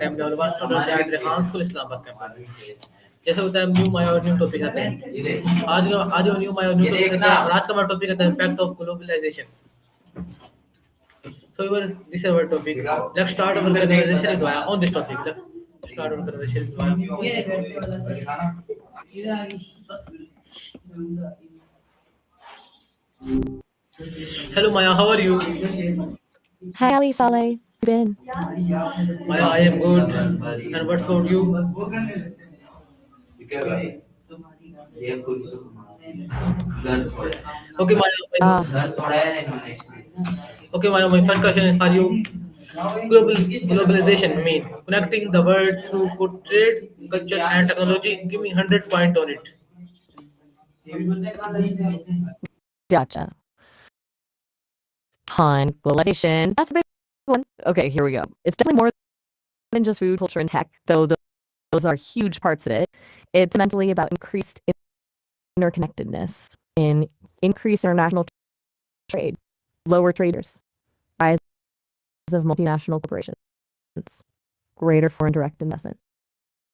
Time में वाला student at Rehan school Islamabad campus. जैसे होता है न्यू माय और न्यू टॉपिक आते हैं। आज न्यू माय और न्यू टॉपिक है, आज का हमारा टॉपिक है impact of globalization. So this is our topic. Let's start our conversation on this topic. Let's start our conversation. Hello Maya, how are you? Hi Ali Saleh, how been? Maya, I am good. And what's about you? Okay, Maya. Ah, Okay, my first question is for you. Globalization mean connecting the world through good trade, culture, and technology. Give me 100 point on it. gotcha. Time globalization. That's a big one. Okay, here we go. It's definitely more than just food, culture, and tech, though those are huge parts of it. It's mentally about increased interconnectedness in increased international trade, lower traders, rise of multinational corporations, greater foreign direct investment,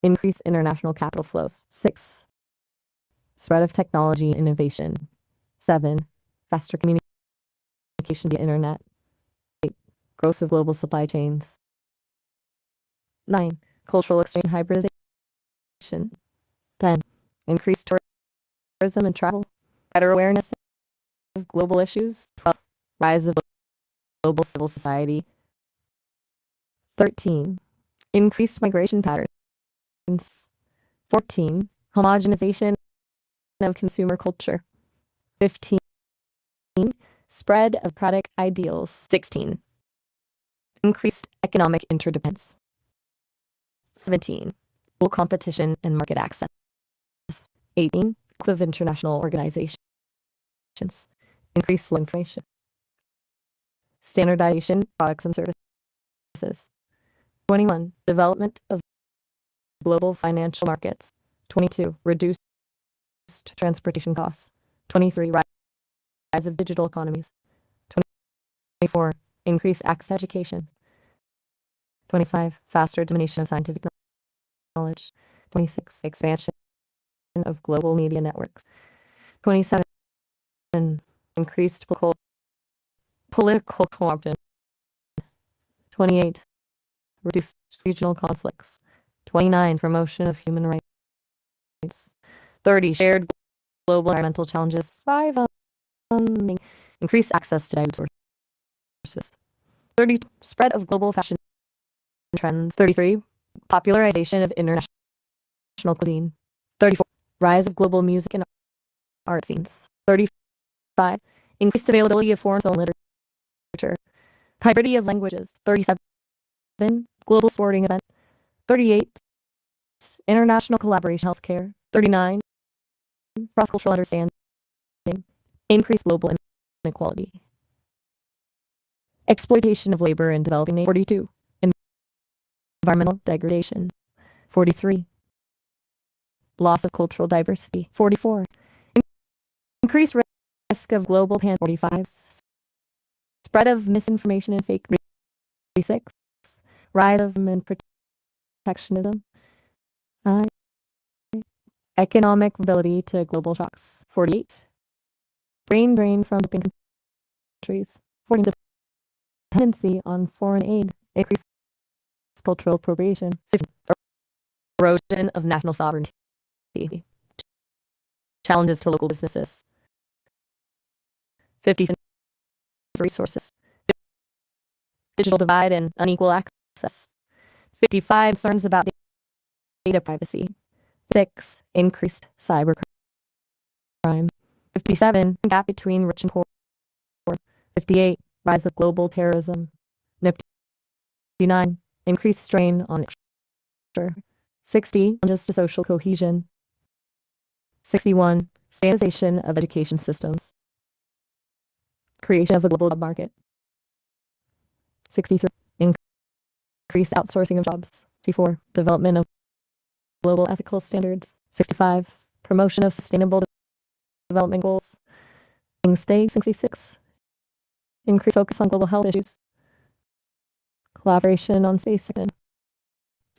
increased international capital flows. 6. Spread of technology and innovation. 7. Faster communication via internet. 8. Growth of global supply chains. 9. Cultural exchange and hybridization. 10. Increased tourism and travel. Better awareness of global issues. 12. Rise of global civil society. 13. Increased migration patterns. 14. Homogenization of consumer culture. 15. Spread of product ideals. 16. Increased economic interdependence. 17. Global competition and market access. 18. Growth of international organizations. Increased flow of information. Standardization of products and services. 21. Development of global financial markets. 22. Reduced transportation costs. 23. Rise of digital economies. 24. Increased access to education. 25. Faster dissemination of scientific knowledge. 26. Expansion of global media networks. 27. Increased political cooperation. 28. Reduced regional conflicts. 29. Promotion of human rights. 30. Shared global environmental challenges. 5. Increased access to diverse sources. 30. Spread of global fashion trends. 33. Popularization of international cuisine. 34. Rise of global music and art scenes. 35. Increased availability of foreign film literature. Hybridity of languages. 37. Global sporting event. 38. International collaboration healthcare. 39. Cross-cultural understanding. Increased global inequality. Exploitation of labor in developing nations. 42. Environmental degradation. 43. Loss of cultural diversity. 44. Increased risk of global pandemic. 45. Spread of misinformation and fake news. 46. Rise of protectionism. Economic vulnerability to global shocks. 48. Brain drain from developing countries. 49. Dependency on foreign aid. Increased cultural appropriation. 50. Erosion of national sovereignty. Challenges to local businesses. 50. Resources. Digital divide and unequal access. 55. Concerns about data privacy. 6. Increased cyber crime. 57. Gap between rich and poor. 58. Rise of global terrorism. 59. Increased strain on infrastructure. 60. Challenges to social cohesion. 61. Standardization of education systems. Creation of a global job market. 63. Increased outsourcing of jobs. 64. Development of global ethical standards. 65. Promotion of sustainable development goals. Stay. 66. Increased focus on global health issues. Collaboration on space.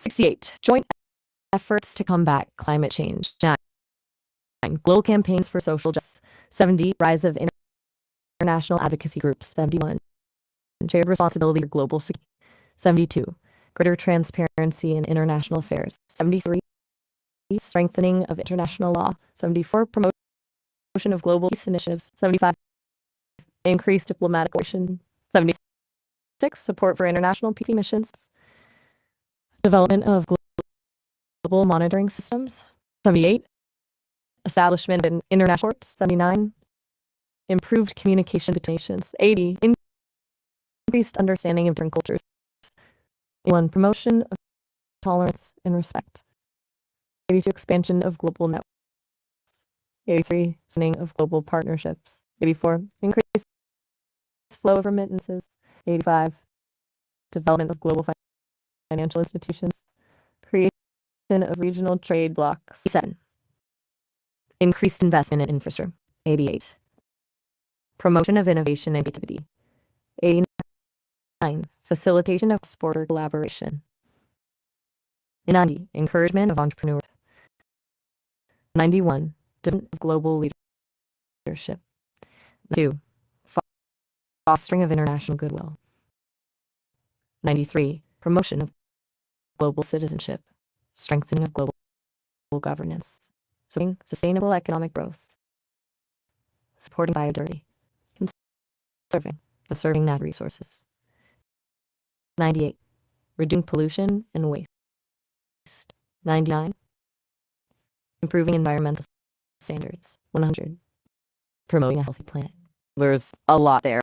68. Joint efforts to combat climate change. 9. Global campaigns for social justice. 70. Rise of international advocacy groups. 71. Shared responsibility for global security. 72. Greater transparency in international affairs. 73. Strengthening of international law. 74. Promotion of global peace initiatives. 75. Increased diplomatic cooperation. 76. Support for international peace missions. Development of global monitoring systems. 78. Establishment of international courts. 79. Improved communication between nations. 80. Increased understanding of different cultures. 81. Promotion of tolerance and respect. 82. Expansion of global networks. 83. Strengthening of global partnerships. 84. Increased flow of remittances. 85. Development of global financial institutions. Creation of regional trade blocs. 7. Increased investment in infrastructure. 88. Promotion of innovation and creativity. 89. Facilitation of cross-border collaboration. 90. Encouragement of entrepreneurship. 91. Development of global leadership. 2. Fostering of international goodwill. 93. Promotion of global citizenship. Strengthening of global governance. Sustainable economic growth. Supporting biodiversity. Conserving natural resources. 98. Reducing pollution and waste. 99. Improving environmental standards. 100. Promoting a healthy planet. There's a lot there,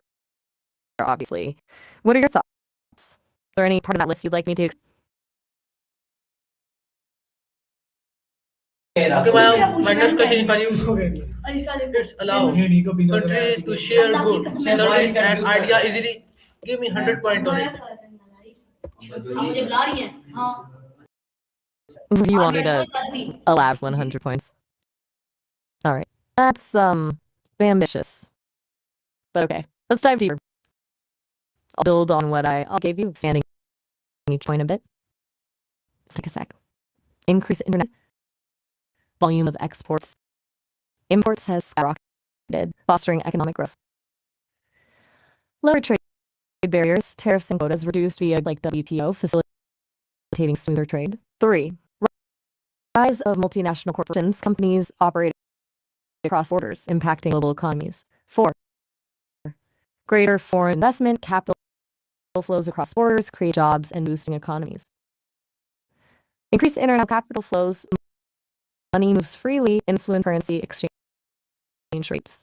obviously. What are your thoughts? Is there any part of that list you'd like me to? Okay, my next question is for you. It's allow country to share goods, service, and idea easily. Give me 100 points on it. You want me to elapse 100 points? All right. That's ambitious. But okay, let's dive deeper. I'll build on what I gave you, expanding each point a bit. Let's take a sec. Increase internet volume of exports. Imports has skyrocketed, fostering economic growth. Lower trade barriers, tariffs and quotas reduced via like WTO, facilitating smoother trade. 3. Rise of multinational corporations, companies operate across borders, impacting global economies. 4. Greater foreign investment, capital flows across borders, create jobs and boosting economies. Increased international capital flows, money moves freely, influence currency exchange rates.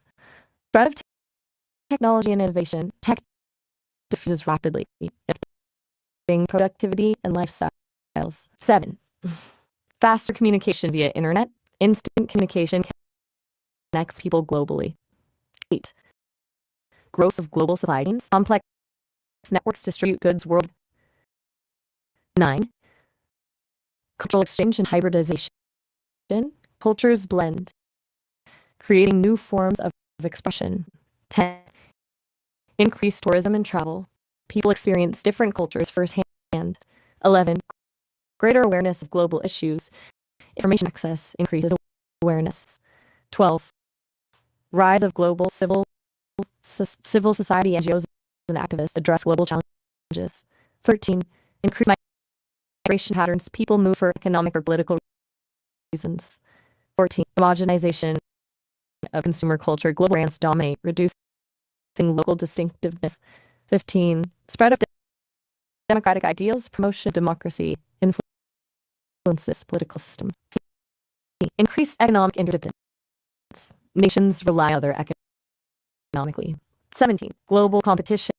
Spread of technology and innovation, tech diffuses rapidly, affecting productivity and lifestyles. 7. Faster communication via internet, instant communication connects people globally. 8. Growth of global supply chains, complex networks distribute goods worldwide. 9. Cultural exchange and hybridization. Cultures blend, creating new forms of expression. 10. Increased tourism and travel. People experience different cultures firsthand. 11. Greater awareness of global issues. Information access increases awareness. 12. Rise of global civil society NGOs and activists address global challenges. 13. Increased migration patterns. People move for economic or political reasons. 14. Homogenization of consumer culture. Global brands dominate, reducing local distinctiveness. 15. Spread of democratic ideals. Promotion of democracy influences political systems. 16. Increased economic interdependence. Nations rely on other economically. 17. Global competition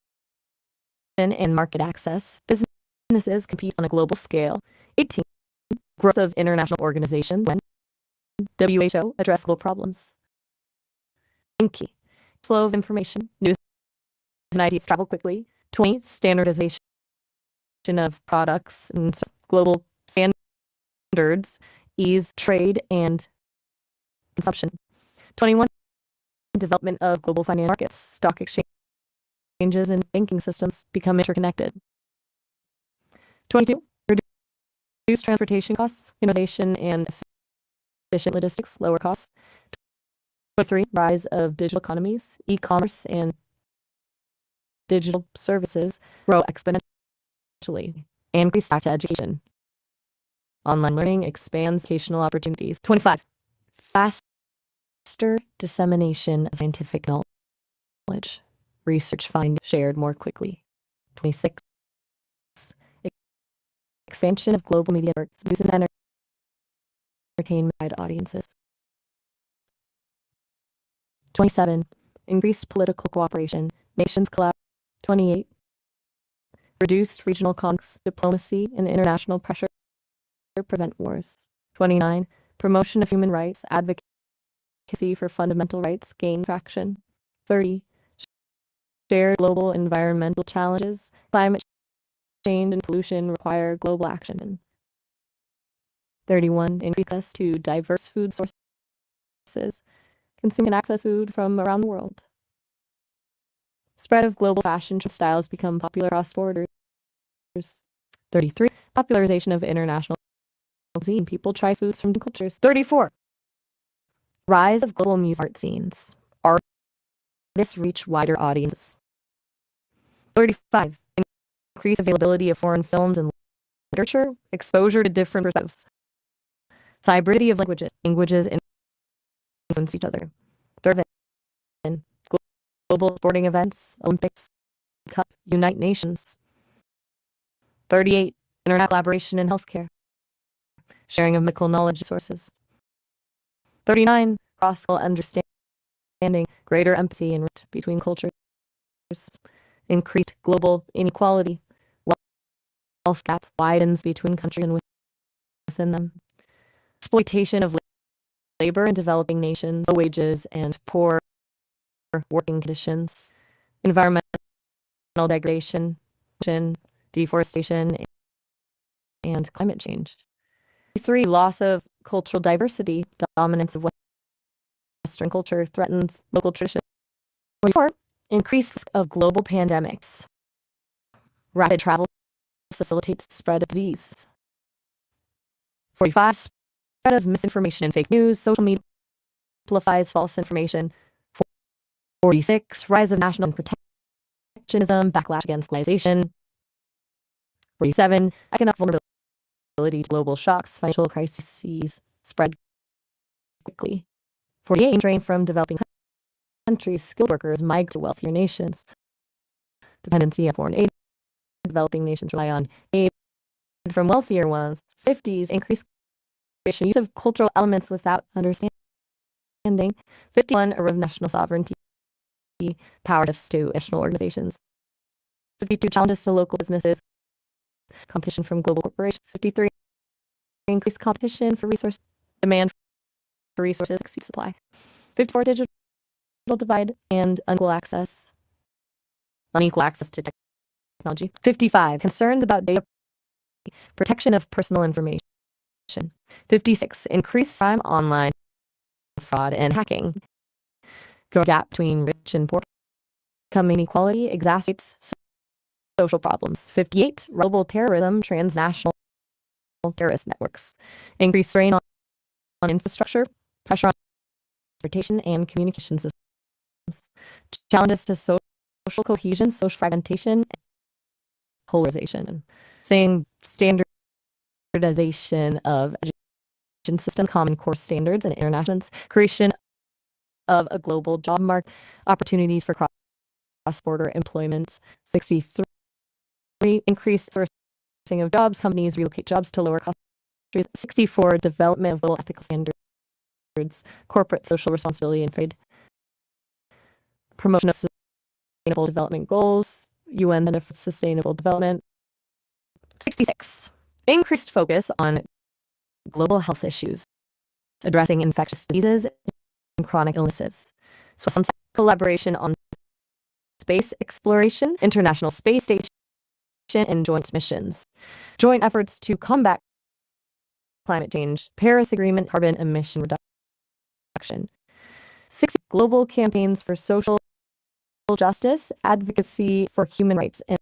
and market access. Businesses compete on a global scale. 18. Growth of international organizations. WHO address global problems. Key. Flow of information. News and ideas travel quickly. 20. Standardization of products and global standards ease trade and consumption. 21. Development of global financial markets. Stock exchanges and banking systems become interconnected. 22. reduce transportation costs, innovation and efficient logistics, lower costs. 3, rise of digital economies, e-commerce and digital services grow exponentially. Increased access to education. Online learning expands educational opportunities. 25, faster dissemination of scientific knowledge. Research findings shared more quickly. 26, expansion of global media networks, news and entertainment wide audiences. 27, increased political cooperation, nations collab. 28, reduced regional conflicts, diplomacy, and international pressure prevent wars. 29, promotion of human rights, advocacy for fundamental rights gain traction. 30, shared global environmental challenges, climate change and pollution require global action. 31, increase access to diverse food sources, consuming and access food from around the world. Spread of global fashion styles become popular across borders. 33, popularization of international cuisine. People try foods from different cultures. 34, rise of global music art scenes. Artists reach wider audiences. 35, increased availability of foreign films and literature, exposure to different perspectives. Hybridity of languages influence each other. 37, global sporting events, Olympics, Cup, Unite Nations. 38, internet collaboration in healthcare, sharing of medical knowledge sources. 39, cross-cultural understanding, greater empathy and between cultures. Increased global inequality, wealth gap widens between countries and within them. Exploitation of labor in developing nations, low wages and poor working conditions, environmental degradation, deforestation, and climate change. 3, loss of cultural diversity, dominance of Western culture threatens local traditions. 4, increase of global pandemics. Rapid travel facilitates spread of disease. 45, spread of misinformation and fake news. Social media amplifies false information. 46, rise of national protectionism, backlash against globalization. 47, economic vulnerability to global shocks, financial crises spread quickly. 48, drain from developing countries, skilled workers migrate to wealthier nations. Dependency on foreign aid. Developing nations rely on aid from wealthier ones. 50s, increased use of cultural elements without understanding. 51, erosion of national sovereignty, power shifts to national organizations. 52, challenges to local businesses, competition from global corporations. 53, increased competition for resource demand for resources exceeds supply. 54, digital divide and unequal access to technology. 55, concerns about data protection of personal information. 56, increased crime, online fraud and hacking. Growing gap between rich and poor. Income inequality exacerbates social problems. 58, global terrorism, transnational terrorist networks. Increased strain on infrastructure, pressure on transportation and communication systems. Challenges to social cohesion, social fragmentation, and polarization. Saying standardization of education system, common core standards and international creation of a global job market, opportunities for cross-border employment. 63, increased sourcing of jobs, companies relocate jobs to lower cost countries. 64, development of global ethical standards, corporate social responsibility and trade. Promotion of sustainable development goals, UN benefits sustainable development. 66, increased focus on global health issues, addressing infectious diseases and chronic illnesses. So some collaboration on space exploration, International Space Station, and joint missions. Joint efforts to combat climate change, Paris Agreement, carbon emission reduction. 60, global campaigns for social justice, advocacy for human rights and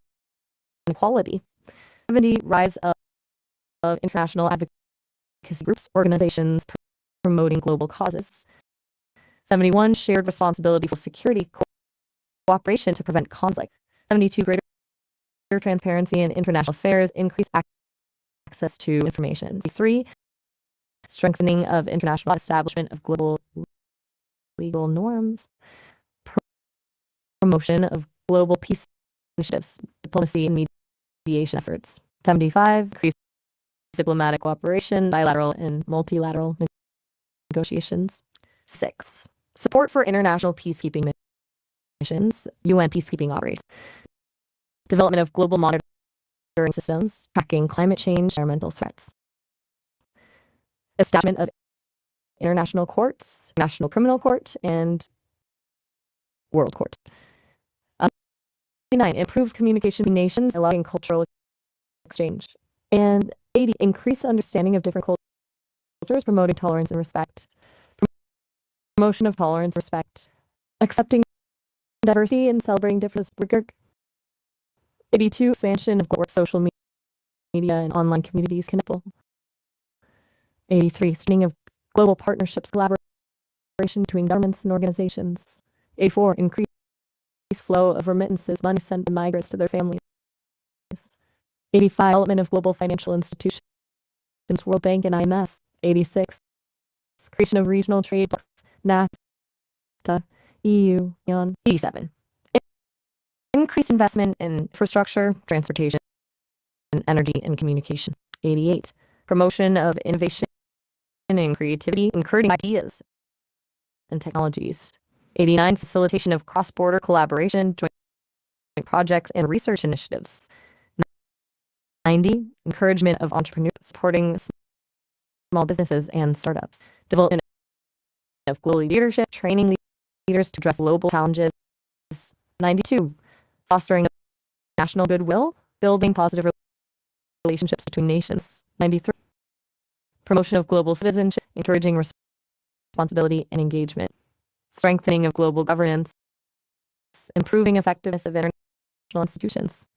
equality. 70, rise of of international advocacy groups, organizations promoting global causes. 71, shared responsibility for security cooperation to prevent conflict. 72, greater transparency in international affairs, increased access to information. 3, strengthening of international establishment of global legal norms, promotion of global peace initiatives, diplomacy and mediation efforts. 75, increased diplomatic cooperation, bilateral and multilateral negotiations. 6, support for international peacekeeping missions, UN peacekeeping operations, development of global monitoring systems, tracking climate change, environmental threats, establishment of international courts, National Criminal Court, and World Court. 9, improved communication between nations, allowing cultural exchange. And 80, increased understanding of different cultures, promoting tolerance and respect. Promotion of tolerance, respect, accepting diversity and celebrating differences. 82, expansion of social media and online communities connectable. 83, strengthening of global partnerships, collaboration between governments and organizations. 84, increased flow of remittances, money sent by migrants to their families. 85, development of global financial institutions, World Bank and IMF. 86, creation of regional trade blocks, NAFTA, EU, ASEAN. 87, increased investment in infrastructure, transportation, energy, and communication. 88, promotion of innovation and creativity, encouraging ideas and technologies. 89, facilitation of cross-border collaboration, joint projects, and research initiatives. 90, encouragement of entrepreneurs, supporting small businesses and startups. Development of global leadership, training leaders to address global challenges. 92, fostering national goodwill, building positive relationships between nations. 93, promotion of global citizenship, encouraging responsibility and engagement. Strengthening of global governance, improving effectiveness of international institutions.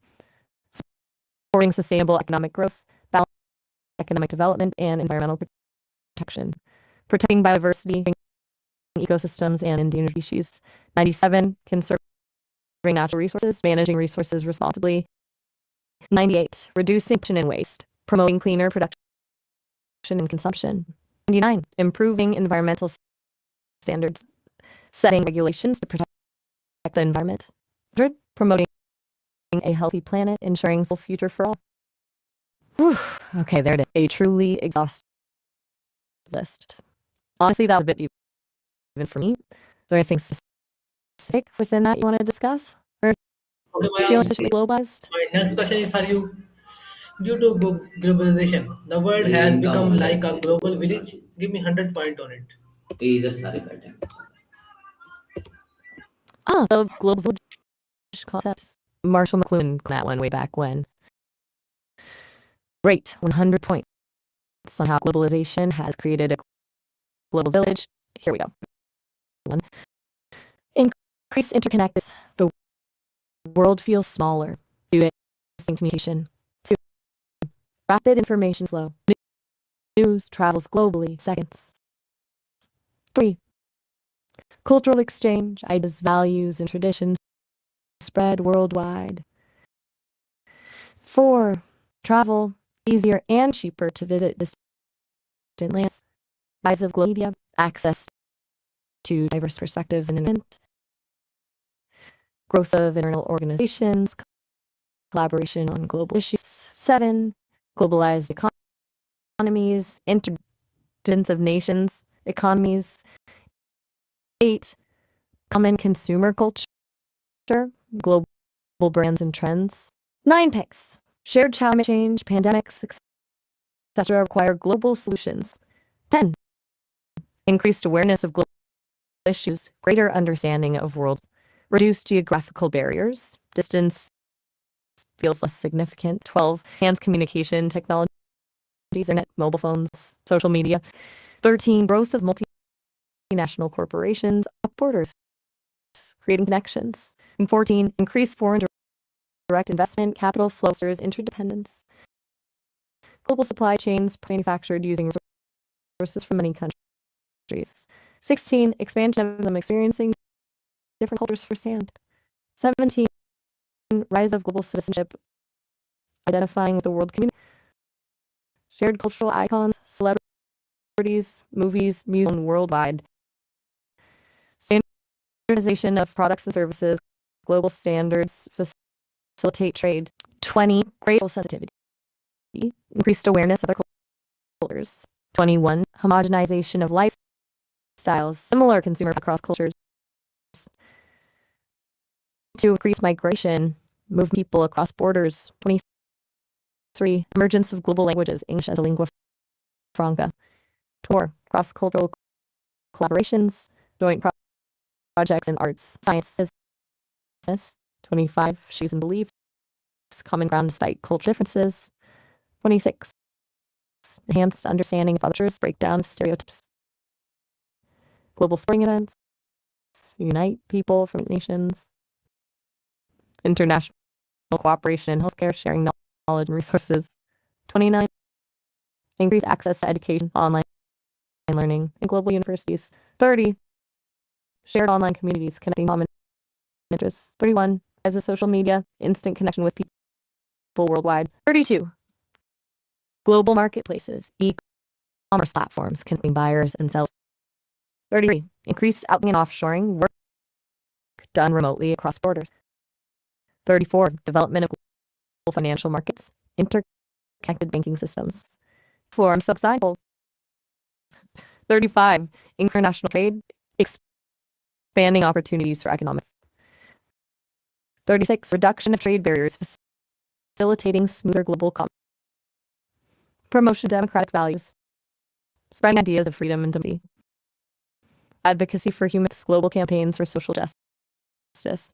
Supporting sustainable economic growth, balanced economic development, and environmental protection. Protecting biodiversity, ecosystems, and endangered species. 97, conserving natural resources, managing resources responsibly. 98, reducing pollution and waste, promoting cleaner production and consumption. 99, improving environmental standards, setting regulations to protect the environment. 100, promoting a healthy planet, ensuring a future for all. Whew. Okay, there it is. A truly exhaustive list. Honestly, that was a bit deep even for me. Is there anything specific within that you want to discuss? Or Okay, feel sufficiently globalized? my next question is for you. Due to globalization, the world has become like a global village. Give me 100 points on it. The global village concept. Marshall McLuhan that one way back when. Great, 100 points on how globalization has created a global village. Here we go. 1, increased interconnectedness. The world feels smaller due to instant communication. 2, rapid information flow. News travels globally seconds. 3, cultural exchange, ideas, values, and traditions spread worldwide. 4, travel, easier and cheaper to visit distant lands. Rise of global media, access to diverse perspectives and internet. Growth of internal organizations, collaboration on global issues. 7, globalized economies, interdependence of nations, economies. 8, common consumer culture, global brands and trends. 9 picks, shared climate change, pandemics, etc. require global solutions. 10, increased awareness of global issues, greater understanding of worlds, reduced geographical barriers, distance feels less significant. 12, enhanced communication technologies, internet, mobile phones, social media. 13, growth of multinational corporations up borders, creating connections. And 14, increased foreign direct investment, capital flows, interdependence. global supply chains manufactured using resources from many countries. 16, expansion of them experiencing different cultures firsthand. 17, rise of global citizenship, identifying with the world community. Shared cultural icons, celebrities, movies, music worldwide. Standardization of products and services, global standards, facilitate trade. 20, racial sensitivity, increased awareness of other cultures. 21, homogenization of lifestyles, similar consumer across cultures. To increase migration, move people across borders. 23, emergence of global languages, English as a lingua franca. 4, cross-cultural collaborations, joint projects in arts, science, business. 25, shoes and beliefs, common ground despite cultural differences. 26, enhanced understanding of others, breakdown of stereotypes. Global sporting events, unite people from nations. International cooperation in healthcare, sharing knowledge and resources. 29, increased access to education, online learning, and global universities. 30, shared online communities connecting common interests. 31, as a social media, instant connection with people worldwide. 32, global marketplaces, e-commerce platforms connecting buyers and sellers. 33, increased outsourcing and offshoring, work done remotely across borders. 34, development of global financial markets, interconnected banking systems. 4, I'm so excited. 35, international trade, expanding opportunities for economic. 36, reduction of trade barriers, facilitating smoother global commerce. Promotion of democratic values, spreading ideas of freedom and democracy. Advocacy for human rights, global campaigns for social justice.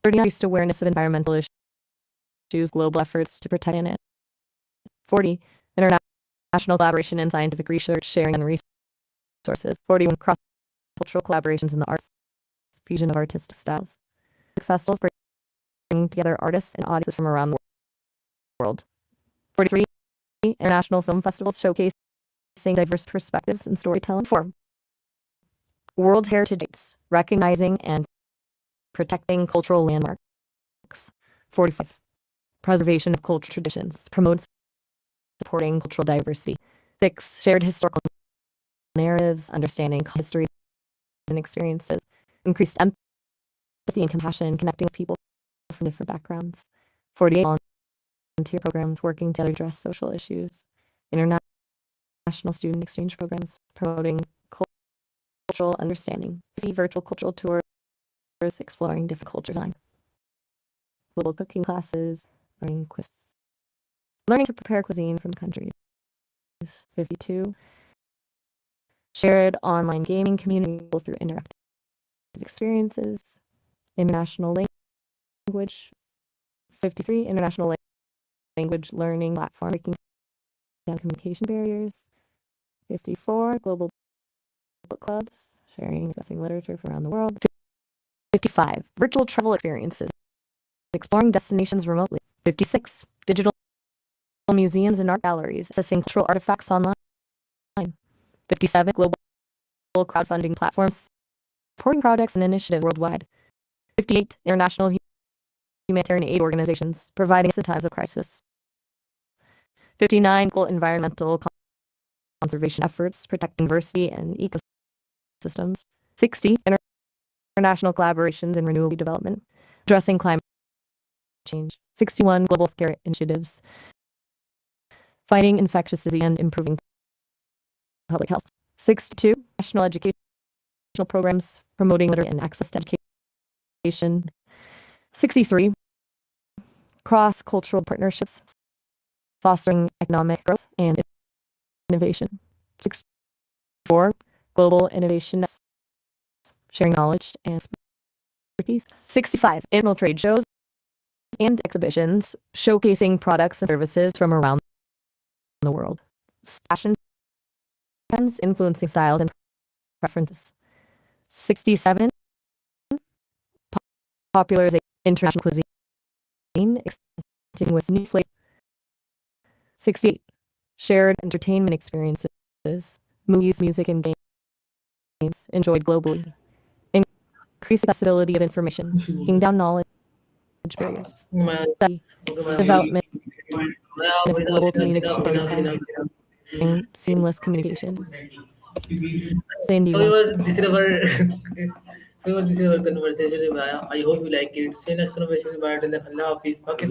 39, increased awareness of environmental issues, global efforts to protect it. 40, international collaboration in scientific research, sharing and resources. 41, cross-cultural collaborations in the arts, fusion of artistic styles. Festivals bring together artists and audiences from around the world. 43, international film festivals showcasing diverse perspectives and storytelling. 4, World Heritage Sites, recognizing and protecting cultural landmarks. 45, preservation of cultural traditions, promotes supporting cultural diversity. 6, shared historical narratives, understanding histories and experiences, increased empathy and compassion, connecting with people from different backgrounds. 48, volunteer programs working to address social issues. International student exchange programs promoting cultural understanding. 50, virtual cultural tours exploring different cultures. Global cooking classes, learning to prepare cuisine from countries. 52, shared online gaming community through interactive experiences. International language. 53, international language learning platform breaking down communication barriers. 54, global book clubs sharing and discussing literature from around the world. 55, virtual travel experiences exploring destinations remotely. 56, digital museums and art galleries accessing cultural artifacts online. 57, global crowdfunding platforms supporting projects and initiatives worldwide. 58, international humanitarian aid organizations providing assistance in times of crisis. 59, global environmental conservation efforts protecting diversity and ecosystems. 60, international collaborations in renewable development addressing climate change. 61, global healthcare initiatives fighting infectious disease and improving public health. 62, national educational programs promoting literacy and access to education. 63, cross-cultural partnerships fostering economic growth and innovation. 64, global innovation sharing knowledge and expertise. 65, annual trade shows and exhibitions showcasing products and services from around the world. Fashion trends influencing styles and preferences. 67, popularization international cuisine, experimenting with new flavors. 68, shared entertainment experiences, movies, music, and games enjoyed globally, increased accessibility of information, breaking down knowledge barriers, study, development of global communication protocols, and seamless communication. Same to you. This is our this is our conversation. I hope you like it. See you next conversation. Bye. Allah Hafiz. Pakistan.